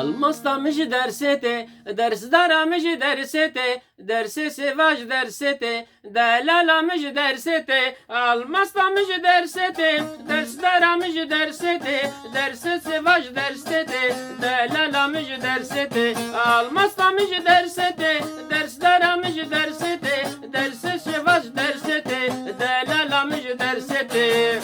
المستا مش درسته درس دارا مش درسته درس سواج درسته دلالا مش درسته المستا مش درسته درس دارا مش درسته درس سواج درسته دلالا مش درسته المستا مش درسته درس دارا مش درسته درس سواج درسته دلالا مش درسته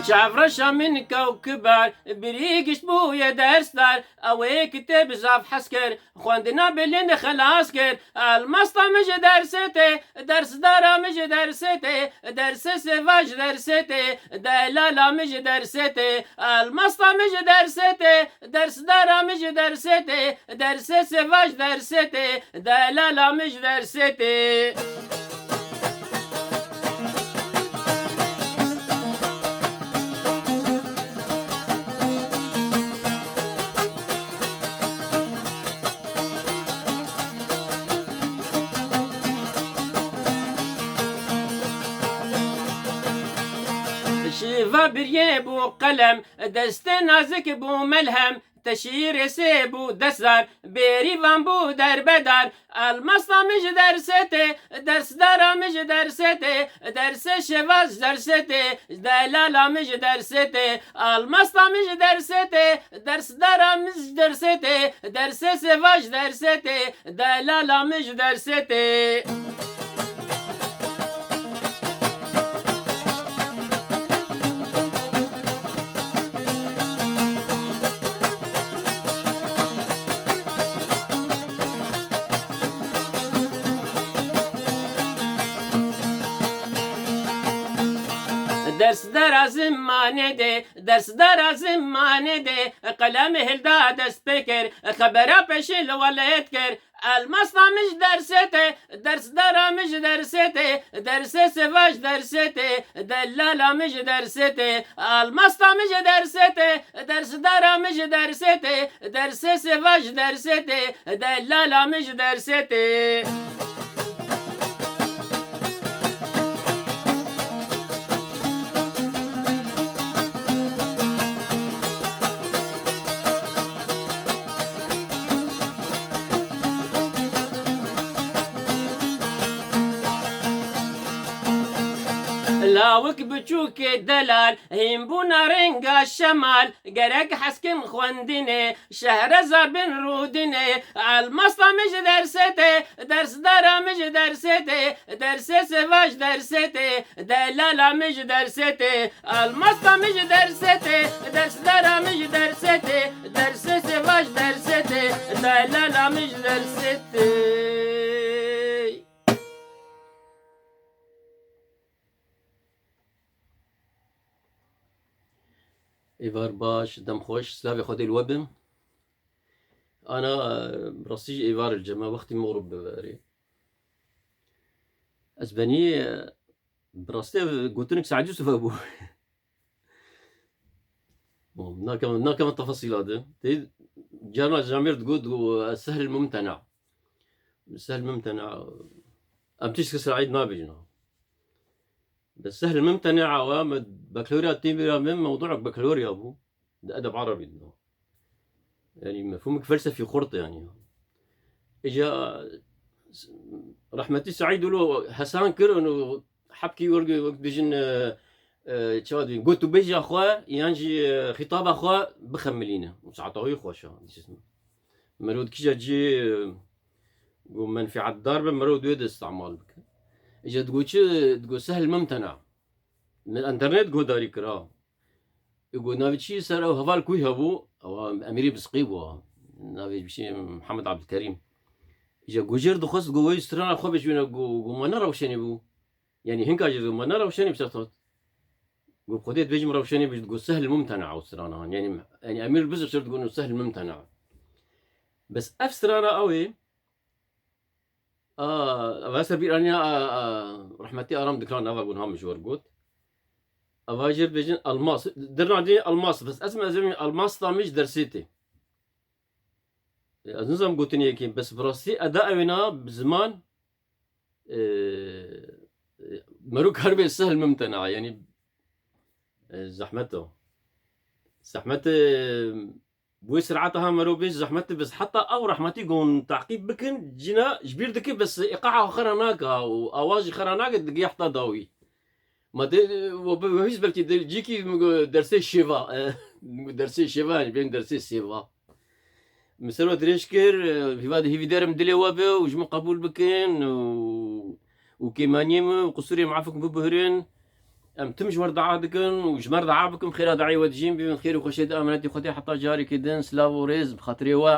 شعفرشة من كوكبار بريقش بويا درستار اوي كتاب زاف حسكر خواندنا بلين خلاصكر المسطا مش درستي درس دارا مش درستي درس سواج درستي دلالا مش درستي المسطا مش درستي درس دارا مش درستي درس سواج درستي دلالا مش درستي شيفا بريه بو قلم دست نازك بو ملهم تشير سيبو دسر بيريفان بو دربدر المسطا مش درستي درس دارا مش درستي درس شواز درستي دلالا مش درستي المسطا مش درستي درس دارا مش درستي درس سواج درستي دلالا مش درستي درس در زمانه ده درس در زمانه ده قلم هلدا دست بکر خبره پشل ولید کر المسطا مش درسته درس دارا مش درسته درس سواج درسته دلالا مش درسته المسطا مش درسته درس دارا مش درسته درس سواج درسته دلالا مش درسته لاوك بچوك دلال هم بونا رنگا شمال گرك حسكن خوندنه شهر زبن رودنه المسطا مش درسته درس دارا مش درسته درس سواج درسته دلالا مش درسته المسطا مش درسته درس دارا مش درسته درس سواج درسته دلالا مش درسته إيفار باش دم خوش سلافي خدي الوبم أنا برصيج إيفار الجماعة وقتي مغرب بباري أسباني برصتي قلت لك سعد يوسف أبو ناكم التفاصيل هذا جارنا جامير تقول السهل الممتنع السهل الممتنع أمتيش كسر عيد ما بيجنا بس سهل الممتنع عوامد بكالوريا تيميرا من موضوع بكالوريا أبو ده أدب عربي ده. يعني مفهومك فلسفي خرط يعني إجا رحمتي سعيد له حسان كر إنه حبكي ورقي وقت بيجن شادي قلت بيجي أخوه ينجي خطاب أخوه بخملينه مساعته خوشة اسمه مرود كيجا جي منفعة الضربة مرود ويد استعمال بك إجا تقول سهل ممتنع من الانترنت قو داري كرا يقول نافي شي سر او هفال كوي هبو او اميري بسقيبو نافي بشي محمد عبد الكريم اجا جوجر دخص قوي استرانا خو بشوينا قو ما نرى وشني بو يعني هنكا جزو ما نرى وشني بسطت قو خديت بيجي مرة وشني بتقول سهل ممتنع استرانا يعني امير البزر صرت تقول انه سهل ممتنع بس افسرانا قوي بس بيرانيا رحمتي ارام دكران افا قول هامش ورقوت افاجر بيجن الماس درنا عندي الماس بس اسمع زمي الماس طامج درسيتي نظام قلت يمكن بس براستي اداء ونا بزمان مروك هربي سهل ممتنع يعني زحمته بوي سرعتها مرو بيش زحمته بس حتى او رحمتي قون تعقيب بكن جينا جبير دكي بس ايقاعها خرناك او اواجي خرناك دقي حتى ضوي ما وبهيز بلكي جيكي درسي الشيفا درسي الشيفا بين درسي السيفا مسلوة دريشكر في هذا هي في دار مدلي وابا وجمع قبول بكن وكيمانيم وقصوري معافكم ببهرين ام تمش ورد عادكن وجمر دعابكم خير داعي ودجين بمن خير وخشيد امانتي خدي حتى جاري كدن سلاو وريز بخاطري وا